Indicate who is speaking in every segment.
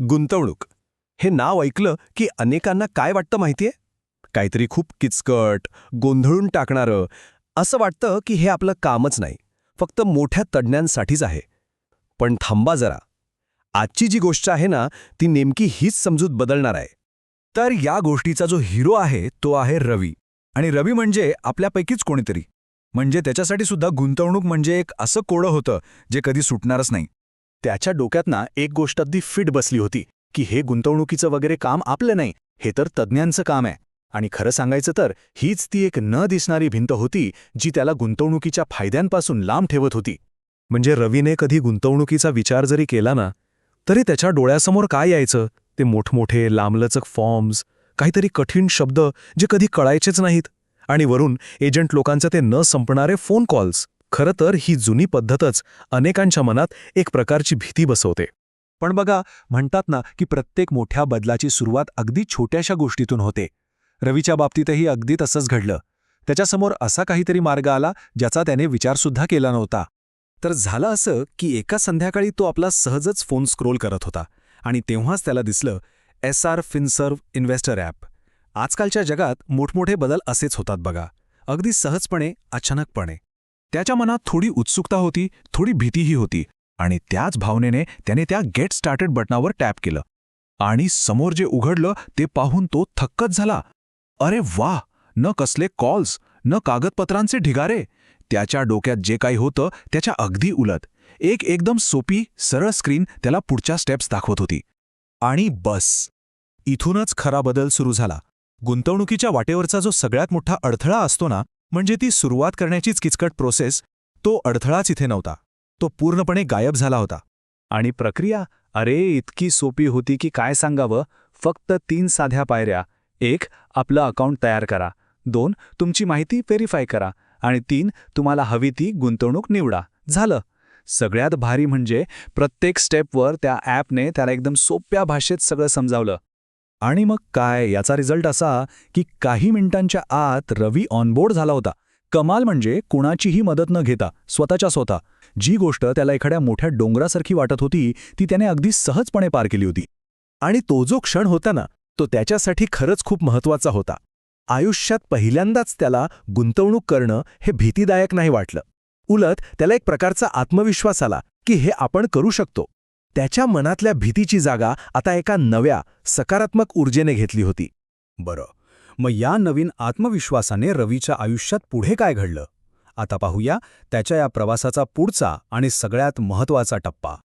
Speaker 1: गुंतवणूक हे नाव ऐकलं की अनेकांना काय वाटतं माहितीये? काहीतरी खूप किचकट, गोंधळून टाकणारं. असं वाटतं की हे आपलं कामच नाही, फक्त मोठ्या तज्ज्ञांसाठीच आहे. पण थांबा जरा. आजची जी गोष्ट आहे ना, ती नेमकी हीच समजूत बदलणार आहे.
Speaker 2: तर या गोष्टीचा जो हिरो आहे तो आहे रवी. आणि रवी म्हणजे आपल्यापैकीच कोणीतरी. म्हणजे त्याच्यासाठी सुद्धा गुंतवणूक म्हणजे एक असं कोडं होतं जे कधी सुटणारच नाही.
Speaker 3: त्याच्या डोक्यात ना एक गोष्ट अगदी फिट बसली होती की हे गुंतवणुकीचं वगैरे काम आपलं नाही, हे तर तज्ज्ञांचं काम आहे. आणि खरं सांगायचं तर हीच ती एक न दिसणारी भिंत होती जी त्याला गुंतवणुकीच्या फायद्यांपासून लांब ठेवत होती.
Speaker 1: म्हणजे रवीने कधी गुंतवणुकीचा विचार जरी केला ना, तरी त्याच्या डोळ्यासमोर काय यायचं? ते मोठमोठे लांबलचक फॉर्म्स, काहीतरी कठीण शब्द जे कधी कळायचेच नाहीत, आणि वरून एजंट लोकांचे ते न संपणारे फोन कॉल्स. खरं तर ही जुनी पद्धतच अनेकांच्या मनात एक प्रकारची भीती बसवते.
Speaker 2: पण बघा, म्हणतात ना की प्रत्येक मोठ्या बदलाची सुरुवात अगदी छोट्याशा गोष्टीतून होते. रवीच्या बाबतीतही अगदी तसंच घडलं. त्याच्यासमोर असा काहीतरी मार्ग आला ज्याचा त्याने विचारसुद्धा केला नव्हता. तर झालं असं की एका संध्याकाळी तो आपला सहजच फोन स्क्रोल करत होता आणि तेव्हाच त्याला दिसलं SR फिनसर्व्ह इन्व्हेस्टर ॲप. आजकालच्या जगात मोठमोठे बदल असेच होतात बघा, अगदी सहजपणे, अचानकपणे. त्याच्या मनात थोडी उत्सुकता होती, थोडी भीतीही होती, आणि त्याच भावनेने त्याने त्या गेट स्टार्टेड बटनावर टॅप केलं. आणि समोर जे उघडलं ते पाहून तो थक्कच झाला. अरे वाह! न कसले कॉल्स, न कागदपत्रांचे ढिगारे. त्याच्या डोक्यात जे काही होतं त्याच्या अगदी उलट. एक एकदम सोपी, सरळ स्क्रीन त्याला पुढच्या स्टेप्स दाखवत होती. आणि बस, इथूनच खरा बदल सुरू झाला. गुंतवणुकीच्या वाटेवरचा जो सगळ्यात मोठा अडथळा असतो ना, म्हणजे ती सुरुवात करण्याचीच किचकट प्रोसेस, तो अडथळाच इथे नव्हता. तो पूर्णपणे गायब झाला होता.
Speaker 3: आणि प्रक्रिया इतकी सोपी होती की काय सांगावं. फक्त 3 साध्या पायऱ्या. 1. आपलं अकाउंट तयार करा. 2. तुमची माहिती व्हेरीफाय करा. आणि 3. तुम्हाला हवी ती गुंतवणूक निवडा. झालं. सगळ्यात भारी म्हणजे प्रत्येक स्टेपवर त्या ॲपने त्याला एकदम सोप्या भाषेत सगळं समजावलं.
Speaker 2: आणि मग काय, याचा रिझल्ट असा की काही मिनिटांच्या आत रवी ऑनबोर्ड झाला होता. कमाल म्हणजे कुणाचीही मदत न घेता, स्वतःच्या स्वतः. जी गोष्ट त्याला एखाद्या मोठ्या डोंगरासारखी वाटत होती ती त्याने अगदी सहजपणे पार केली होती.
Speaker 1: आणि तो जो क्षण होता ना, तो त्याच्यासाठी खरंच खूप महत्त्वाचा होता. आयुष्यात पहिल्यांदाच त्याला गुंतवणूक करणं हे भीतीदायक नाही वाटलं. उलट त्याला एक प्रकारचा आत्मविश्वास आला की हे आपण करू शकतो. त्याच्या मनातल्या भीतीची जागा आता एका नव्या, सकारात्मक ऊर्जेने घेतली होती.
Speaker 2: बरं, मग या नवीन आत्मविश्वासाने रवीच्या आयुष्यात पुढे काय घडलं? आता पाहूया त्याच्या या प्रवासाचा पुढचा आणि सगळ्यात महत्त्वाचा टप्पा.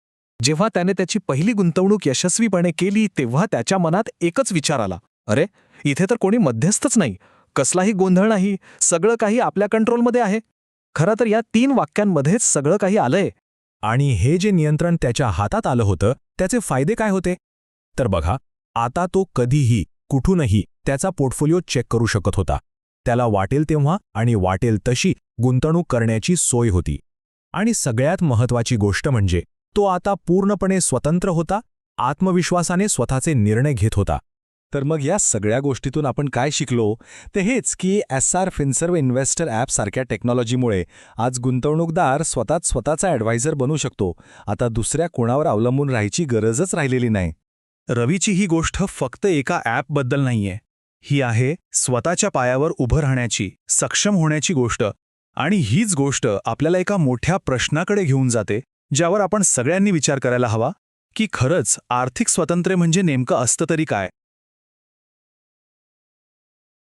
Speaker 4: जेव्हा त्याने त्याची पहिली गुंतवणूक यशस्वीपणे केली तेव्हा त्याच्या मनात एकच विचार आला, अरे, इथे तर कोणी मध्यस्थच नाही, कसलाही गोंधळ नाही, सगळं काही आपल्या कंट्रोलमध्ये आहे. खरं तर या 3 वाक्यांमध्येच सगळं काही आलंय.
Speaker 2: आणि हे जे नियंत्रण त्याच्या हातात आलं होतं त्याचे फायदे काय होते? तर बघा, आता तो कधीही, कुठूनही त्याचा पोर्टफोलिओ चेक करू शकत होता. त्याला वाटेल तेव्हा आणि वाटेल तशी गुंतवणूक करण्याची सोय होती. आणि सगळ्यात महत्त्वाची गोष्ट म्हणजे तो आता पूर्णपणे स्वतंत्र होता, आत्मविश्वासाने स्वतःचे निर्णय घेत होता.
Speaker 4: तर मग या सगळ्या गोष्टीतून आपण काय शिकलो ते हेच की SR फिनसर्व्ह इन्व्हेस्टर ॲप सारख्या टेक्नॉलॉजीमुळे आज गुंतवणूकदार स्वतःचा ॲडवायझर बनू शकतो. आता दुसऱ्या कोणावर अवलंबून राहायची गरजच राहिलेली नाही.
Speaker 2: रवीची ही गोष्ट फक्त एका ॲपबद्दल नाहीये. ही आहे स्वतःच्या पायावर उभं राहण्याची, सक्षम होण्याची गोष्ट. आणि हीच गोष्ट आपल्याला एका मोठ्या प्रश्नाकडे घेऊन जाते, ज्यावर आपण सगळ्यांनी विचार करायला हवा की खरंच आर्थिक स्वातंत्र्य म्हणजे नेमकं असतं तरी काय?